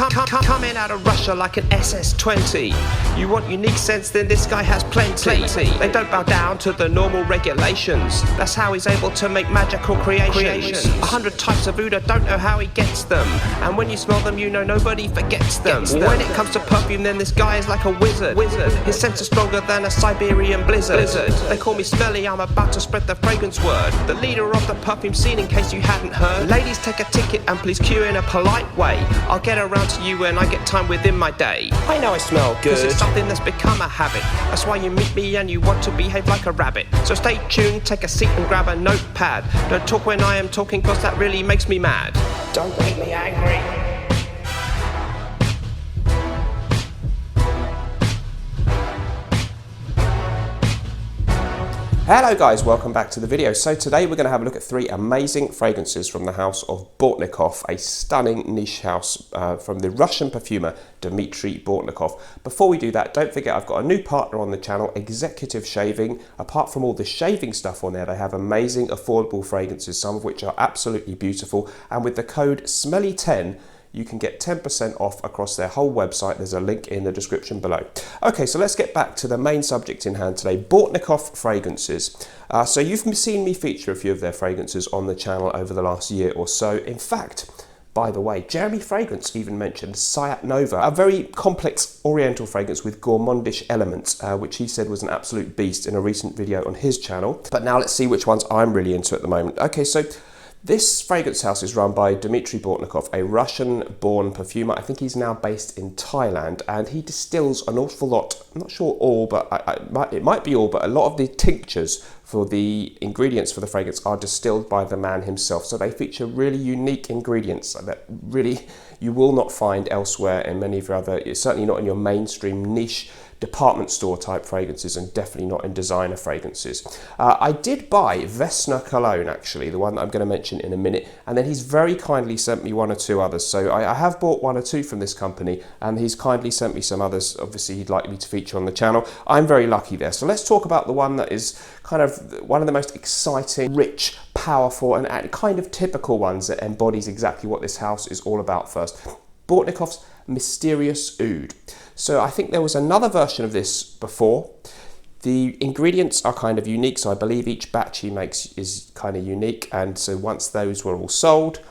Coming out of Russia like an SS-20. You want unique scents, then this guy has plenty. They don't bow down to the normal regulations. That's how he's able to make magical creations. 100 types of oud, I don't know how he gets them. And when you smell them, you know nobody forgets them. When it comes to perfume, then this guy is like a wizard. His scents are stronger than a Siberian blizzard. They call me Smelly, I'm about to spread the fragrance word. The leader of the perfume scene, in case you hadn't heard. Ladies, take a ticket and please queue in a polite way. I'll get around to you when I get time within my day. I know I smell good, 'cause it's something that's become a habit. That's why you meet me and you want to behave like a rabbit. So stay tuned, take a seat and grab a notepad. Don't talk when I am talking, 'cause that really makes me mad. Don't make me angry. Hello guys, welcome back to the video. So today we're going to have a look at 3 amazing fragrances from the house of Bortnikoff, a stunning niche house from the Russian perfumer Dmitry Bortnikov. Before we do that, don't forget I've got a new partner on the channel, Executive Shaving. Apart from all the shaving stuff on there, they have amazing affordable fragrances, some of which are absolutely beautiful. And with the code SMELLY10, you can get 10% off across their whole website. There's a link in the description below. Okay, so let's get back to the main subject in hand today, Bortnikoff fragrances. So you've seen me feature a few of their fragrances on the channel over the last year or so. In fact, by the way, Jeremy Fragrance even mentioned Sayat Nova, a very complex oriental fragrance with gourmandish elements, which he said was an absolute beast in a recent video on his channel. But now let's see which ones I'm really into at the moment. Okay, so this fragrance house is run by Dmitry Bortnikov, a Russian-born perfumer. I think he's now based in Thailand, and he distills an awful lot, I'm not sure all, but it might be all, but a lot of the tinctures for the ingredients for the fragrance are distilled by the man himself. So they feature really unique ingredients that really you will not find elsewhere in many of your other, certainly not in your mainstream niche department store type fragrances, and definitely not in designer fragrances. I did buy Vesna Cologne, actually, the one that I'm going to mention in a minute, and then he's very kindly sent me 1 or 2 others. So I have bought 1 or 2 from this company, and he's kindly sent me some others. Obviously he'd like me to feature on the channel. I'm very lucky there. So let's talk about the one that is kind of one of the most exciting, rich, powerful, and kind of typical ones that embodies exactly what this house is all about first. Bortnikoff's Mysterious Oud. So I think there was another version of this before. The ingredients are kind of unique, so I believe each batch he makes is kind of unique, and so once those were all sold,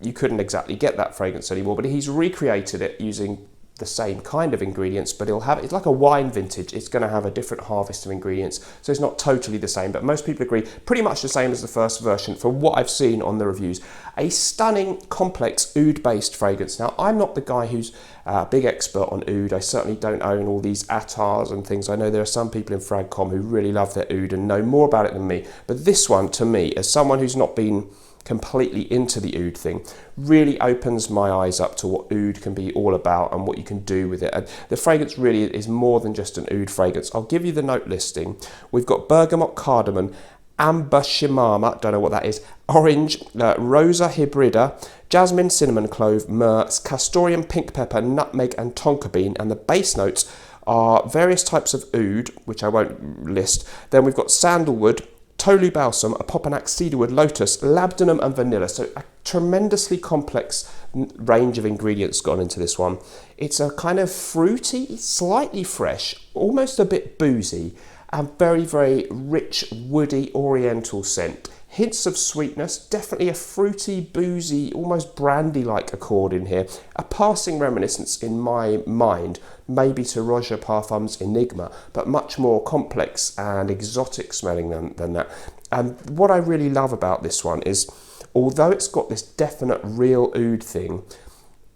you couldn't exactly get that fragrance anymore, but he's recreated it using the same kind of ingredients, but it's like a wine vintage. It's going to have a different harvest of ingredients, so it's not totally the same, but most people agree pretty much the same as the first version from what I've seen on the reviews. A stunning, complex oud based fragrance. Now, I'm not the guy who's a big expert on oud. I certainly don't own all these attars and things. I know there are some people in Fragcom who really love their oud and know more about it than me, but this one, to me, as someone who's not been completely into the oud thing, really opens my eyes up to what oud can be all about and what you can do with it. And the fragrance really is more than just an oud fragrance. I'll give you the note listing. We've got bergamot, cardamom, amber shimama, don't know what that is, orange, rosa hybrida, jasmine, cinnamon, clove, myrrh, castoreum, pink pepper, nutmeg and tonka bean, and the base notes are various types of oud, which I won't list. Then we've got sandalwood, Tolu balsam, Apopanax, cedarwood, lotus, labdanum and vanilla. So a tremendously complex range of ingredients gone into this one. It's a kind of fruity, slightly fresh, almost a bit boozy, and very, very rich, woody, oriental scent. Hints of sweetness, definitely a fruity, boozy, almost brandy-like accord in here. A passing reminiscence in my mind, maybe to Roger Parfum's Enigma, but much more complex and exotic smelling than that. And what I really love about this one is, although it's got this definite real oud thing,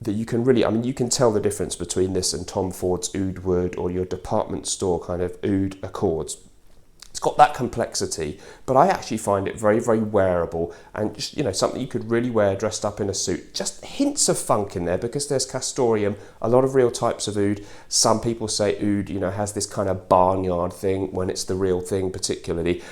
that you can really, I mean, you can tell the difference between this and Tom Ford's Oud Wood or your department store kind of oud accords. It's got that complexity, but I actually find it very, very wearable and just, you know, something you could really wear dressed up in a suit. Just hints of funk in there because there's castoreum, a lot of real types of oud. Some people say oud, you know, has this kind of barnyard thing when it's the real thing particularly.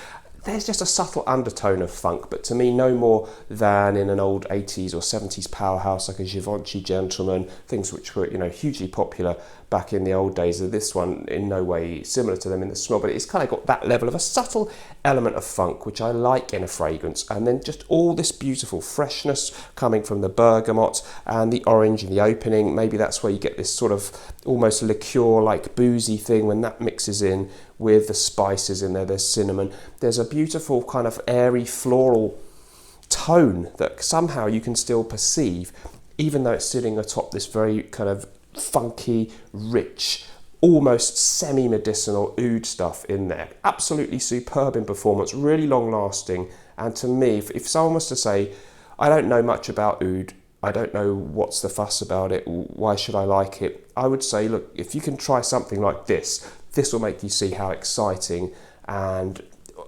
There's just a subtle undertone of funk, but to me no more than in an old 80s or 70s powerhouse like a Givenchy Gentleman, things which were, you know, hugely popular back in the old days. This one in no way similar to them in the smell, but it's kind of got that level of a subtle element of funk, which I like in a fragrance. And then just all this beautiful freshness coming from the bergamot and the orange in the opening. Maybe that's where you get this sort of almost liqueur-like boozy thing when that mixes in with the spices in there. There's cinnamon. There's a beautiful kind of airy floral tone that somehow you can still perceive, even though it's sitting atop this very kind of funky, rich, almost semi-medicinal oud stuff in there. Absolutely superb in performance, really long lasting. And to me, if someone was to say, I don't know much about oud, I don't know what's the fuss about it, why should I like it, I would say, look, if you can try something like this will make you see how exciting and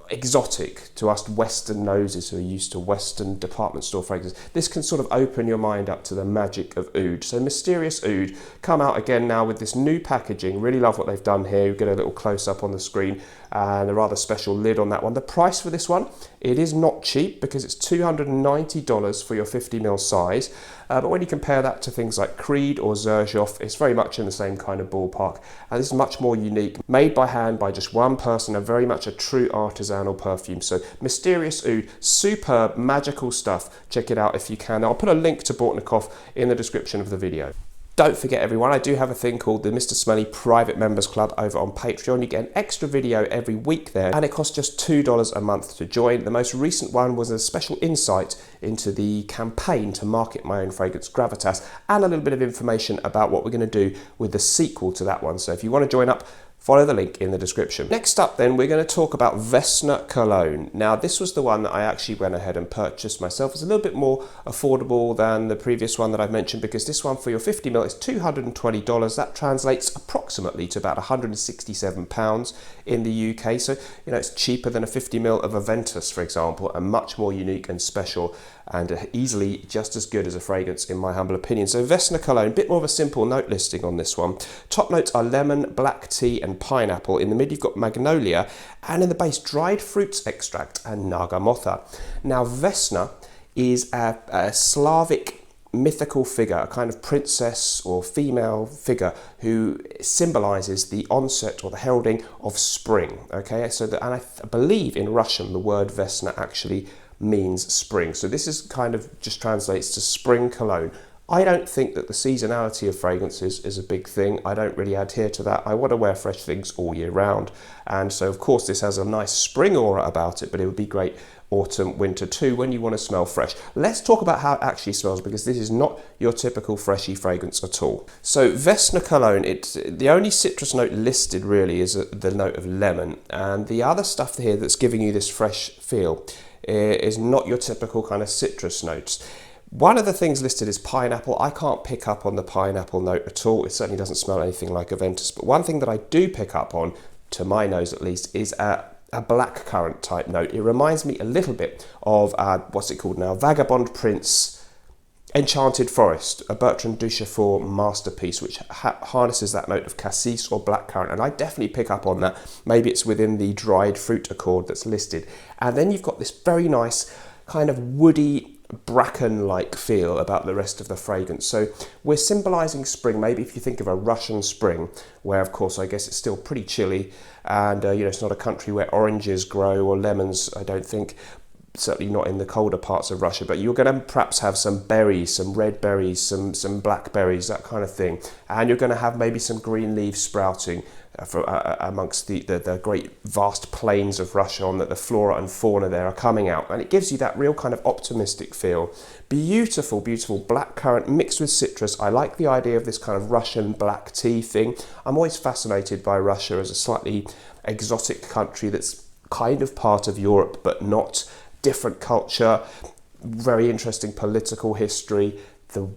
exotic to us Western noses who are used to Western department store fragrances. This can sort of open your mind up to the magic of oud. So Mysterious Oud come out again now with this new packaging. Really love what they've done here. You get a little close up on the screen and a rather special lid on that one. The price for this one, it is not cheap because it's $290 for your 50ml size. But when you compare that to things like Creed or Xerjoff, it's very much in the same kind of ballpark. And this is much more unique, made by hand by just one person, and very much a true artisanal perfume. So Mysterious Oud, superb, magical stuff. Check it out if you can. I'll put a link to Bortnikoff in the description of the video. Don't forget everyone, I do have a thing called the Mr. Smelly Private Members Club over on Patreon. You get an extra video every week there, and it costs just $2 a month to join. The most recent one was a special insight into the campaign to market my own fragrance, Gravitas, and a little bit of information about what we're going to do with the sequel to that one. So if you want to join up, follow the link in the description. Next up then, we're going to talk about Vesna Cologne. Now this was the one that I actually went ahead and purchased myself. It's a little bit more affordable than the previous one that I've mentioned, because this one for your 50ml is $220. That translates approximately to about £167 in the UK. So, you know, it's cheaper than a 50ml of Aventus, for example, and much more unique and special, and easily just as good as a fragrance in my humble opinion. So Vesna Cologne, a bit more of a simple note listing on this one. Top notes are lemon, black tea and pineapple. In the mid you've got magnolia, and in the base dried fruits extract and nagamotha. Now Vesna is a Slavic mythical figure, a kind of princess or female figure who symbolizes the onset or the heralding of spring. Okay, so and I believe in Russian the word Vesna actually means spring. So this is kind of just translates to spring cologne. I don't think that the seasonality of fragrances is a big thing. I don't really adhere to that. I want to wear fresh things all year round. And so of course this has a nice spring aura about it, but it would be great autumn, winter too, when you want to smell fresh. Let's talk about how it actually smells, because this is not your typical freshy fragrance at all. So Vesna Cologne, the only citrus note listed really is the note of lemon, and the other stuff here that's giving you this fresh feel is not your typical kind of citrus notes. One of the things listed is pineapple. I can't pick up on the pineapple note at all. It certainly doesn't smell anything like Aventus. But one thing that I do pick up on, to my nose at least, is a blackcurrant type note. It reminds me a little bit of, what's it called now? Vagabond Prince Enchanted Forest, a Bertrand Duchefort masterpiece, which harnesses that note of cassis or blackcurrant, and I definitely pick up on that. Maybe it's within the dried fruit accord that's listed. And then you've got this very nice kind of woody, bracken-like feel about the rest of the fragrance. So we're symbolizing spring. Maybe if you think of a Russian spring, where of course I guess it's still pretty chilly, and you know, it's not a country where oranges grow or lemons, I don't think. Certainly not in the colder parts of Russia, but you're going to perhaps have some berries, some red berries, some blackberries, that kind of thing. And you're going to have maybe some green leaves sprouting amongst the great vast plains of Russia, on that the flora and fauna there are coming out. And it gives you that real kind of optimistic feel. Beautiful, beautiful blackcurrant mixed with citrus. I like the idea of this kind of Russian black tea thing. I'm always fascinated by Russia as a slightly exotic country that's kind of part of Europe, but not. Different culture, very interesting political history.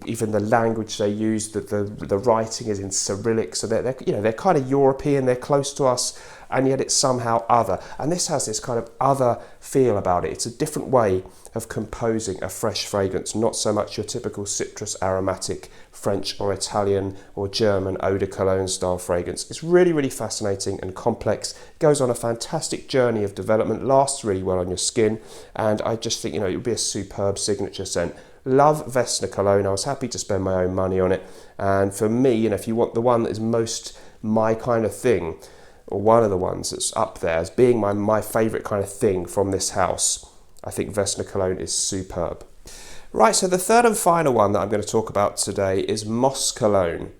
Even the language they use, the writing is in Cyrillic, so they're kind of European, they're close to us, and yet it's somehow other. And this has this kind of other feel about it. It's a different way of composing a fresh fragrance, not so much your typical citrus aromatic French or Italian or German eau de cologne style fragrance. It's really, really fascinating and complex, goes on a fantastic journey of development, lasts really well on your skin, and I just think, you know, it would be a superb signature scent Love Vesna Cologne. I was happy to spend my own money on it. And for me, you know, if you want the one that is most my kind of thing, or one of the ones that's up there as being my favourite kind of thing from this house, I think Vesna Cologne is superb. Right, so the third and final one that I'm going to talk about today is Moss Cologne.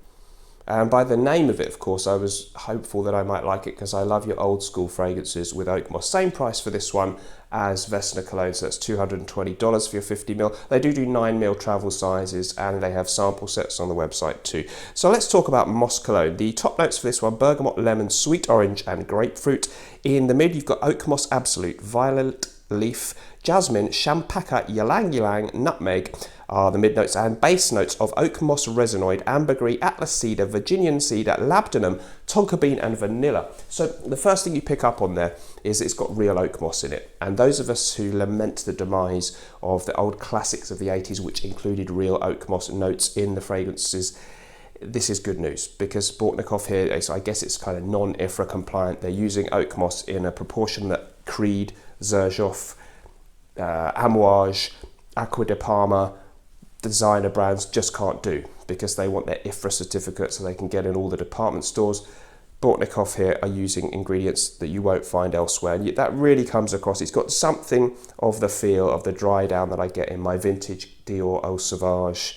And by the name of it, of course, I was hopeful that I might like it because I love your old school fragrances with oak moss. Same price for this one as Vesna Cologne, so that's $220 for your 50ml. They do 9ml travel sizes and they have sample sets on the website too. So let's talk about Moss Cologne. The top notes for this one, bergamot, lemon, sweet orange and grapefruit. In the mid, you've got oak moss absolute, violet leaf, jasmine, champaca, ylang ylang, nutmeg are the mid notes, and base notes of oak moss resinoid, ambergris, atlas cedar, Virginian cedar, labdanum, tonka bean and vanilla. So the first thing you pick up on there is it's got real oak moss in it, and those of us who lament the demise of the old classics of the 80s which included real oak moss notes in the fragrances, this is good news, because Bortnikoff here, so I guess it's kind of non-IFRA compliant. They're using oak moss in a proportion that Creed, Xerjoff, Amouage, Acqua di Parma, designer brands just can't do, because they want their IFRA certificate so they can get in all the department stores. Bortnikoff here are using ingredients that you won't find elsewhere, and that really comes across. It's got something of the feel of the dry down that I get in my vintage Dior Eau Sauvage,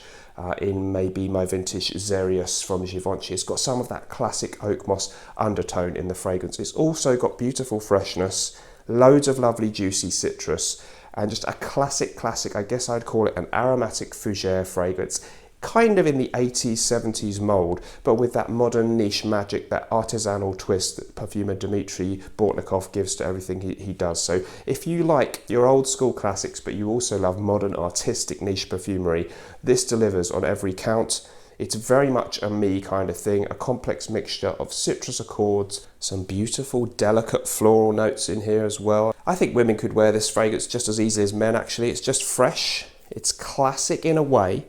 in maybe my vintage Xerius from Givenchy. It's got some of that classic oak moss undertone in the fragrance. It's also got beautiful freshness, loads of lovely juicy citrus, and just a classic, I guess I'd call it an aromatic fougere fragrance, kind of in the 80s, 70s mould, but with that modern niche magic, that artisanal twist that perfumer Dmitry Bortnikov gives to everything he does. So if you like your old school classics, but you also love modern artistic niche perfumery, this delivers on every count. It's very much a me kind of thing, a complex mixture of citrus accords, some beautiful delicate floral notes in here as well. I think women could wear this fragrance just as easily as men actually. It's just fresh, it's classic in a way.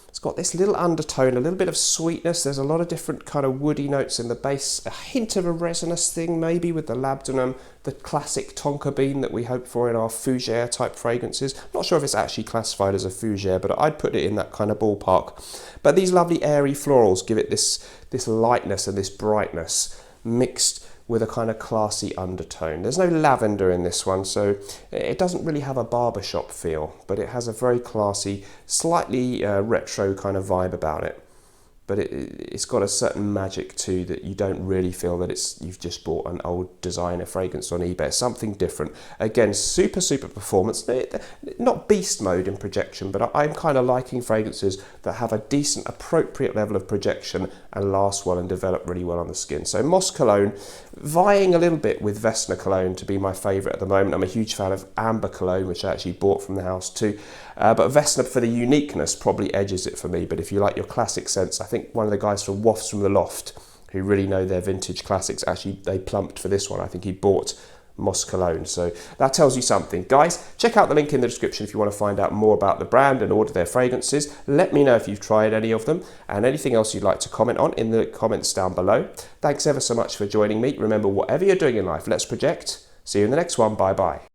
It's got this little undertone, a little bit of sweetness. There's a lot of different kind of woody notes in the base, a hint of a resinous thing maybe with the labdanum, the classic tonka bean that we hope for in our fougere type fragrances. I'm not sure if it's actually classified as a fougere, but I'd put it in that kind of ballpark. But these lovely airy florals give it this lightness and this brightness mixed with a kind of classy undertone. There's no lavender in this one, so it doesn't really have a barbershop feel, but it has a very classy, slightly retro kind of vibe about it. But it's got a certain magic too that you don't really feel that you've just bought an old designer fragrance on eBay. It's something different. Again, super performance. Not beast mode in projection, but I'm kind of liking fragrances that have a decent, appropriate level of projection and last well and develop really well on the skin. So Moss Cologne, vying a little bit with Vesna Cologne to be my favourite at the moment. I'm a huge fan of Amber Cologne, which I actually bought from the house too. But Vesna, for the uniqueness, probably edges it for me. But if you like your classic scents, I think one of the guys from Wafts from the Loft, who really know their vintage classics, actually they plumped for this one. I think he bought Moss Cologne. So that tells you something. Guys, check out the link in the description if you want to find out more about the brand and order their fragrances. Let me know if you've tried any of them and anything else you'd like to comment on in the comments down below. Thanks ever so much for joining me. Remember, whatever you're doing in life, let's project. See you in the next one. Bye bye.